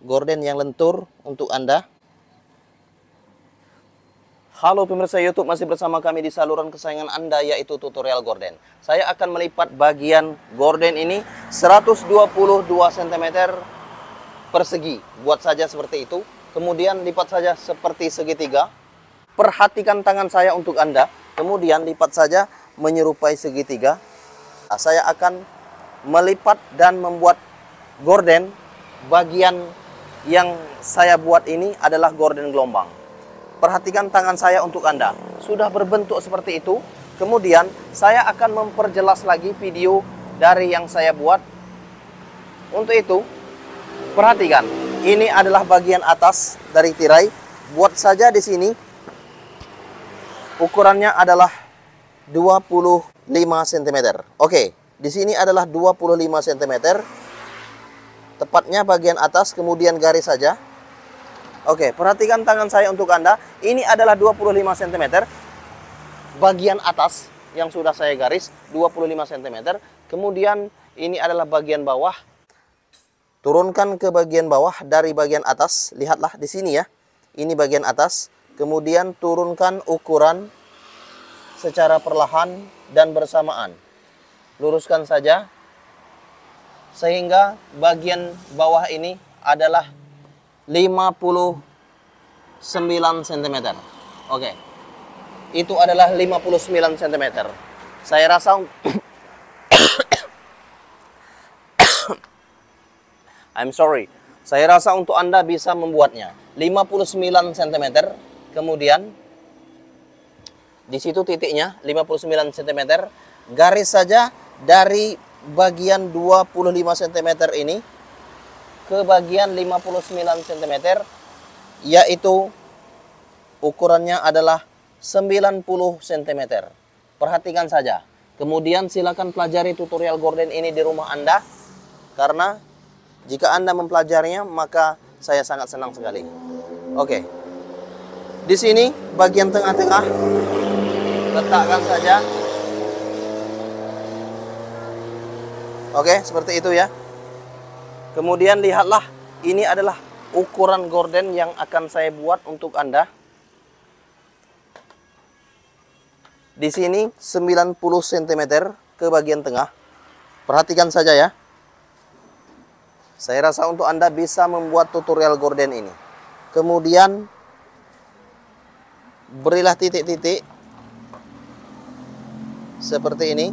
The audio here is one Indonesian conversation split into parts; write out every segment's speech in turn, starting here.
gorden yang lentur untuk Anda. Halo pemirsa YouTube, masih bersama kami di saluran kesayangan Anda, yaitu tutorial gorden. Saya akan melipat bagian gorden ini 122 cm persegi. Buat saja seperti itu. Kemudian lipat saja seperti segitiga. Perhatikan tangan saya untuk Anda. Kemudian lipat saja menyerupai segitiga. Nah, saya akan melipat dan membuat gorden. Bagian yang saya buat ini adalah gorden gelombang. Perhatikan tangan saya untuk Anda. Sudah berbentuk seperti itu. Kemudian saya akan memperjelas lagi video dari yang saya buat. Untuk itu, perhatikan. Ini adalah bagian atas dari tirai. Buat saja di sini. Ukurannya adalah 25 cm. Oke, di sini adalah 25 cm. Tepatnya bagian atas, kemudian garis saja. Oke, perhatikan tangan saya untuk Anda. Ini adalah 25 cm. Bagian atas yang sudah saya garis 25 cm. Kemudian ini adalah bagian bawah. Turunkan ke bagian bawah dari bagian atas. Lihatlah di sini ya. Ini bagian atas. Kemudian turunkan ukuran secara perlahan dan bersamaan. Luruskan saja sehingga bagian bawah ini adalah 59 cm. Oke. Itu adalah 59 cm. Saya rasa I'm sorry. Saya rasa untuk Anda bisa membuatnya 59 cm. Kemudian di situ titiknya 59 cm. Garis saja dari bagian 25 cm ini ke bagian 59 cm, yaitu ukurannya adalah 90 cm. Perhatikan saja. Kemudian silakan pelajari tutorial gorden ini di rumah Anda, karena jika Anda mempelajarinya maka saya sangat senang sekali. Oke. Di sini bagian tengah-tengah letakkan saja. Oke, seperti itu ya. Kemudian lihatlah, ini adalah ukuran gorden yang akan saya buat untuk Anda. Di sini 90 cm ke bagian tengah. Perhatikan saja ya. Saya rasa untuk Anda bisa membuat tutorial gorden ini. Kemudian berilah titik-titik seperti ini.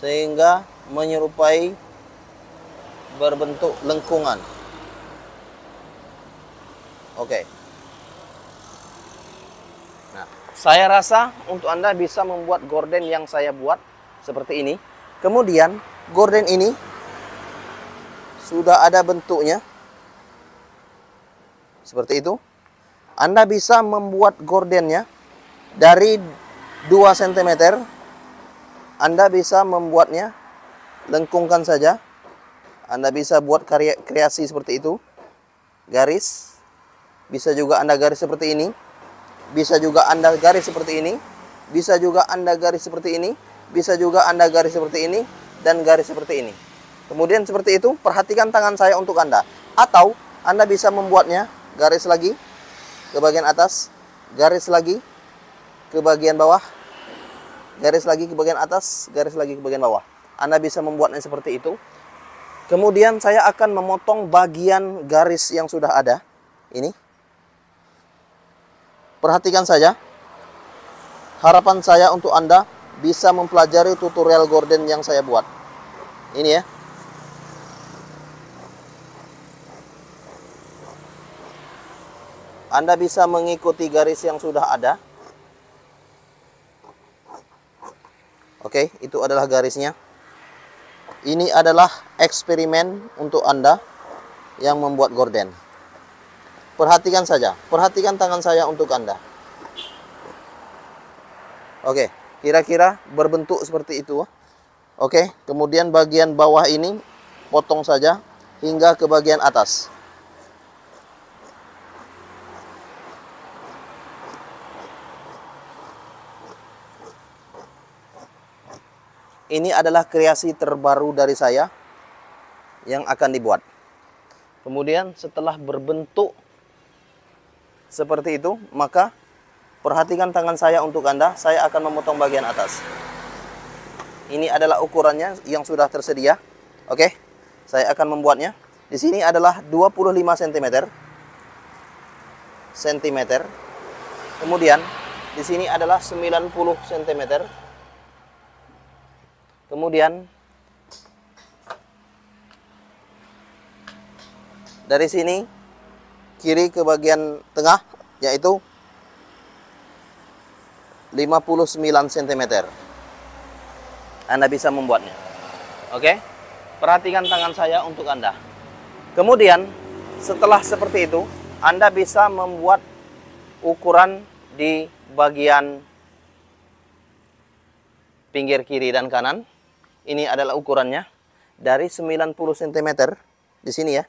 Sehingga menyerupai berbentuk lengkungan. Oke. Nah, saya rasa untuk Anda bisa membuat gorden yang saya buat seperti ini. Kemudian gorden ini sudah ada bentuknya seperti itu. Anda bisa membuat gordennya dari 2 cm. Anda bisa membuatnya, lengkungkan saja. Anda bisa buat kreasi seperti itu. Garis. Bisa juga Anda garis seperti ini. Bisa juga Anda garis seperti ini. Bisa juga Anda garis seperti ini. Bisa juga Anda garis seperti ini. Dan garis seperti ini. Kemudian seperti itu, perhatikan tangan saya untuk Anda. Atau Anda bisa membuatnya, garis lagi ke bagian atas. Garis lagi ke bagian bawah. Garis lagi ke bagian atas, garis lagi ke bagian bawah. Anda bisa membuatnya seperti itu. Kemudian saya akan memotong bagian garis yang sudah ada. Ini. Perhatikan saja. Harapan saya untuk Anda bisa mempelajari tutorial gorden yang saya buat. Ini ya. Anda bisa mengikuti garis yang sudah ada. Oke, itu adalah garisnya. Ini adalah eksperimen untuk Anda yang membuat gorden. Perhatikan saja, perhatikan tangan saya untuk Anda. Oke, kira-kira berbentuk seperti itu. Oke, kemudian bagian bawah ini potong saja hingga ke bagian atas. Ini adalah kreasi terbaru dari saya yang akan dibuat. Kemudian setelah berbentuk seperti itu, maka perhatikan tangan saya untuk Anda. Saya akan memotong bagian atas. Ini adalah ukurannya yang sudah tersedia. Oke, saya akan membuatnya. Di sini adalah 25 cm. Kemudian di sini adalah 90 cm. Kemudian dari sini kiri ke bagian tengah yaitu 59 cm. Anda bisa membuatnya. Oke? Perhatikan tangan saya untuk Anda. Kemudian setelah seperti itu, Anda bisa membuat ukuran di bagian pinggir kiri dan kanan. Ini adalah ukurannya dari 90 cm di sini ya.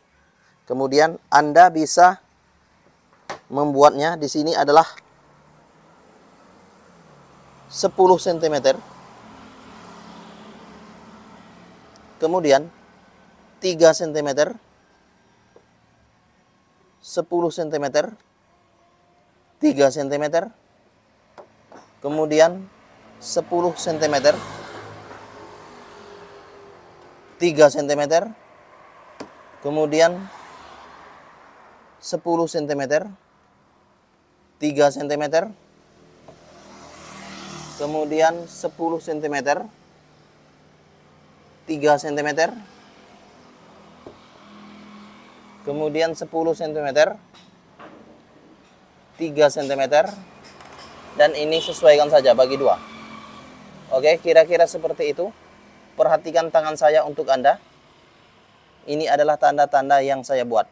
Kemudian Anda bisa membuatnya di sini adalah 10 cm. Kemudian 3 cm, 10 cm, 3 cm, kemudian 10 cm, 3 cm, kemudian 10 cm, 3 cm, kemudian 10 cm, 3 cm, kemudian 10 cm, 3 cm, dan ini sesuaikan saja bagi dua. Oke, kira-kira seperti itu. Perhatikan tangan saya untuk Anda. Ini adalah tanda-tanda yang saya buat.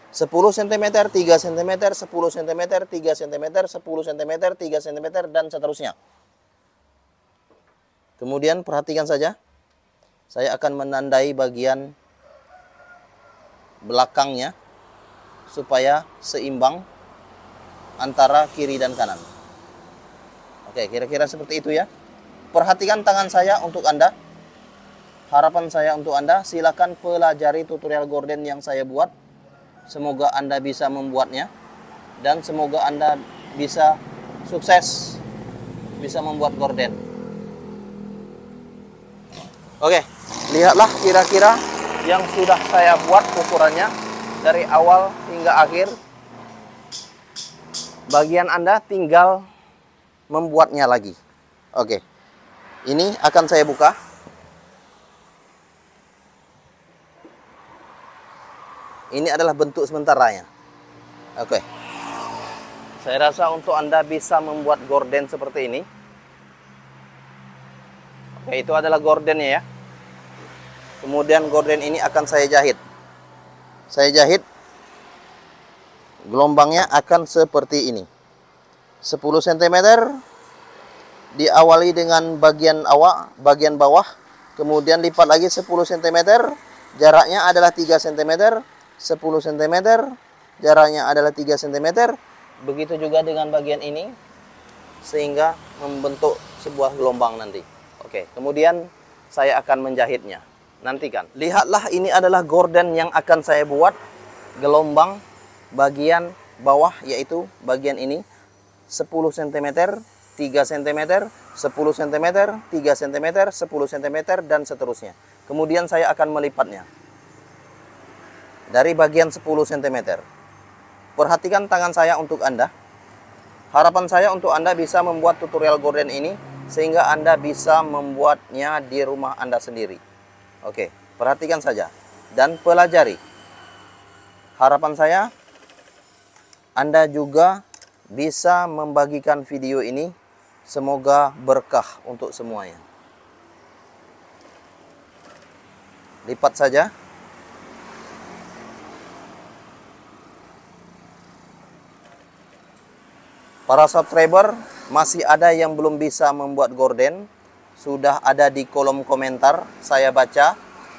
10 cm, 3 cm, 10 cm, 3 cm, 10 cm, 3 cm, dan seterusnya. Kemudian perhatikan saja. Saya akan menandai bagian belakangnya supaya seimbang antara kiri dan kanan. Oke, kira-kira seperti itu ya. Perhatikan tangan saya untuk Anda. Harapan saya untuk Anda, silakan pelajari tutorial gorden yang saya buat. Semoga Anda bisa membuatnya. Dan semoga Anda bisa sukses bisa membuat gorden. Oke, lihatlah kira-kira yang sudah saya buat ukurannya dari awal hingga akhir. Bagian Anda tinggal membuatnya lagi. Oke, ini akan saya buka. Ini adalah bentuk sementaranya. Oke, saya rasa untuk Anda bisa membuat gorden seperti ini. Oke, itu adalah gordennya ya. Kemudian gorden ini akan saya jahit. Saya jahit, gelombangnya akan seperti ini. 10 cm, diawali dengan bagian bagian bawah, kemudian lipat lagi 10 cm, jaraknya adalah 3 cm, 10 cm, jaraknya adalah 3 cm, begitu juga dengan bagian ini, sehingga membentuk sebuah gelombang nanti. Oke, kemudian saya akan menjahitnya. Nantikan. Lihatlah, ini adalah gorden yang akan saya buat. Gelombang bagian bawah, yaitu bagian ini. 10 cm, 3 cm, 10 cm, 3 cm, 10 cm, dan seterusnya. Kemudian saya akan melipatnya dari bagian 10 cm. Perhatikan tangan saya untuk Anda. Harapan saya untuk Anda bisa membuat tutorial gorden ini sehingga Anda bisa membuatnya di rumah Anda sendiri. Oke, perhatikan saja dan pelajari. Harapan saya Anda juga bisa membagikan video ini. Semoga berkah untuk semuanya. Lipat saja. Para subscriber, masih ada yang belum bisa membuat gorden. Sudah ada di kolom komentar, saya baca.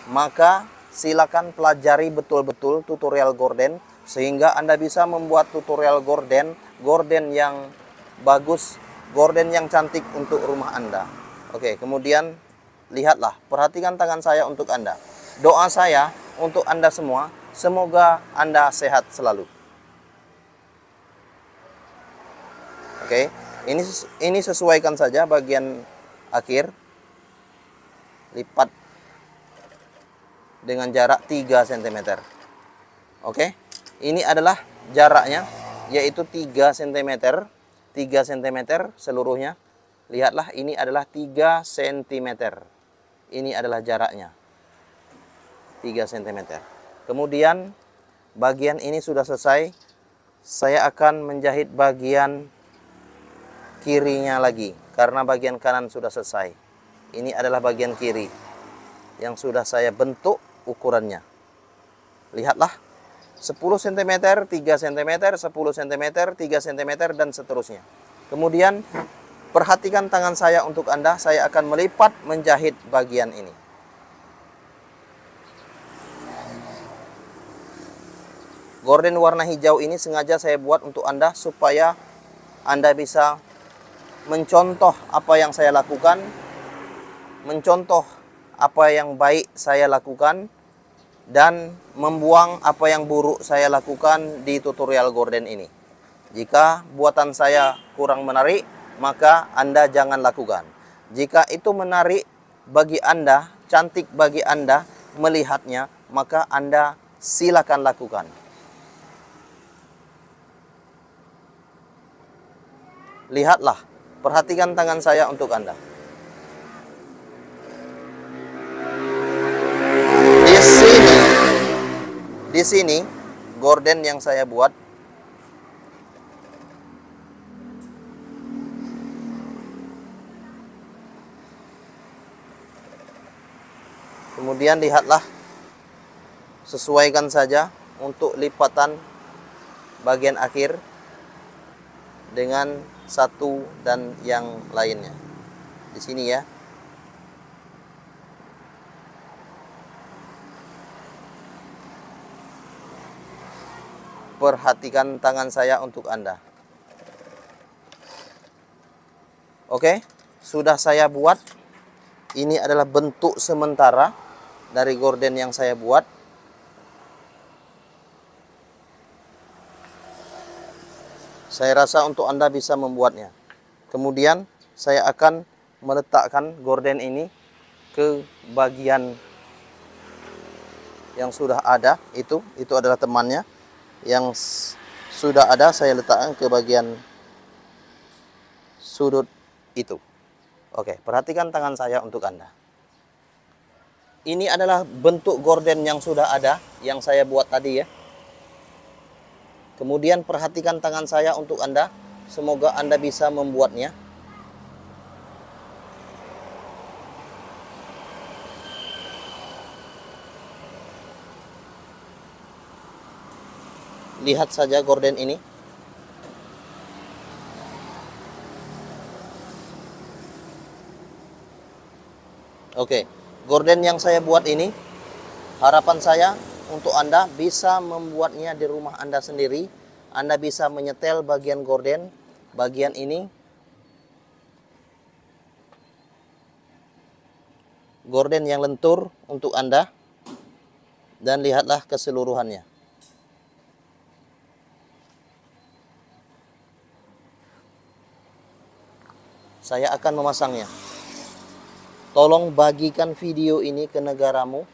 Maka silakan pelajari betul-betul tutorial gorden sehingga Anda bisa membuat tutorial gorden yang bagus gorden yang cantik untuk rumah Anda. Oke, kemudian lihatlah, perhatikan tangan saya untuk Anda. Doa saya untuk Anda semua, semoga Anda sehat selalu. Oke, ini sesuaikan saja bagian akhir. Lipat dengan jarak 3 cm. Oke, ini adalah jaraknya, yaitu 3 cm. 3 cm seluruhnya. Lihatlah, ini adalah 3 cm. Ini adalah jaraknya, 3 cm. Kemudian bagian ini sudah selesai. Saya akan menjahit bagian kirinya lagi, karena bagian kanan sudah selesai. Ini adalah bagian kiri yang sudah saya bentuk ukurannya. Lihatlah, 10 cm, 3 cm, 10 cm, 3 cm, dan seterusnya. Kemudian perhatikan tangan saya untuk Anda, saya akan melipat menjahit bagian ini. Gorden warna hijau ini sengaja saya buat untuk Anda supaya Anda bisa mencontoh apa yang saya lakukan, mencontoh apa yang baik saya lakukan, dan membuang apa yang buruk saya lakukan di tutorial gorden ini. Jika buatan saya kurang menarik, maka Anda jangan lakukan. Jika itu menarik bagi Anda, cantik bagi Anda melihatnya, maka Anda silakan lakukan. Lihatlah, perhatikan tangan saya untuk Anda. Di sini gorden yang saya buat. Kemudian lihatlah, sesuaikan saja untuk lipatan bagian akhir dengan satu dan yang lainnya. Di sini ya. Perhatikan tangan saya untuk Anda. Oke, sudah saya buat. Ini adalah bentuk sementara dari gorden yang saya buat. Saya rasa untuk Anda bisa membuatnya. Kemudian saya akan meletakkan gorden ini ke bagian yang sudah ada. Itu adalah temannya. Yang sudah ada saya letakkan ke bagian sudut itu. Oke, perhatikan tangan saya untuk Anda. Ini adalah bentuk gorden yang sudah ada, yang saya buat tadi ya. Kemudian perhatikan tangan saya untuk Anda. Semoga Anda bisa membuatnya. Lihat saja gorden ini. Oke, gorden yang saya buat ini, harapan saya untuk Anda bisa membuatnya di rumah Anda sendiri. Anda bisa menyetel bagian gorden, bagian ini. Gorden yang lentur untuk Anda. Dan lihatlah keseluruhannya. Saya akan memasangnya. Tolong bagikan video ini ke negaramu.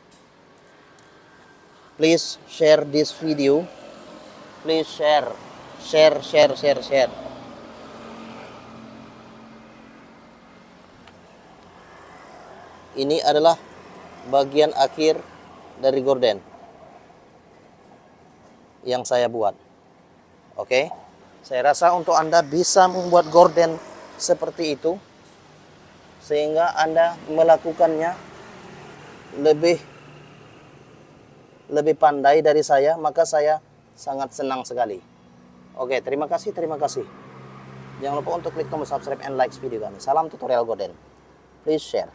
Please share this video. Please share. Share. Ini adalah bagian akhir dari gorden yang saya buat. Oke. Saya rasa untuk Anda bisa membuat gorden seperti itu, sehingga Anda melakukannya lebih pandai dari saya, maka saya sangat senang sekali. Oke, terima kasih. Jangan lupa untuk klik tombol subscribe and like video kami. Salam tutorial gorden. Please share.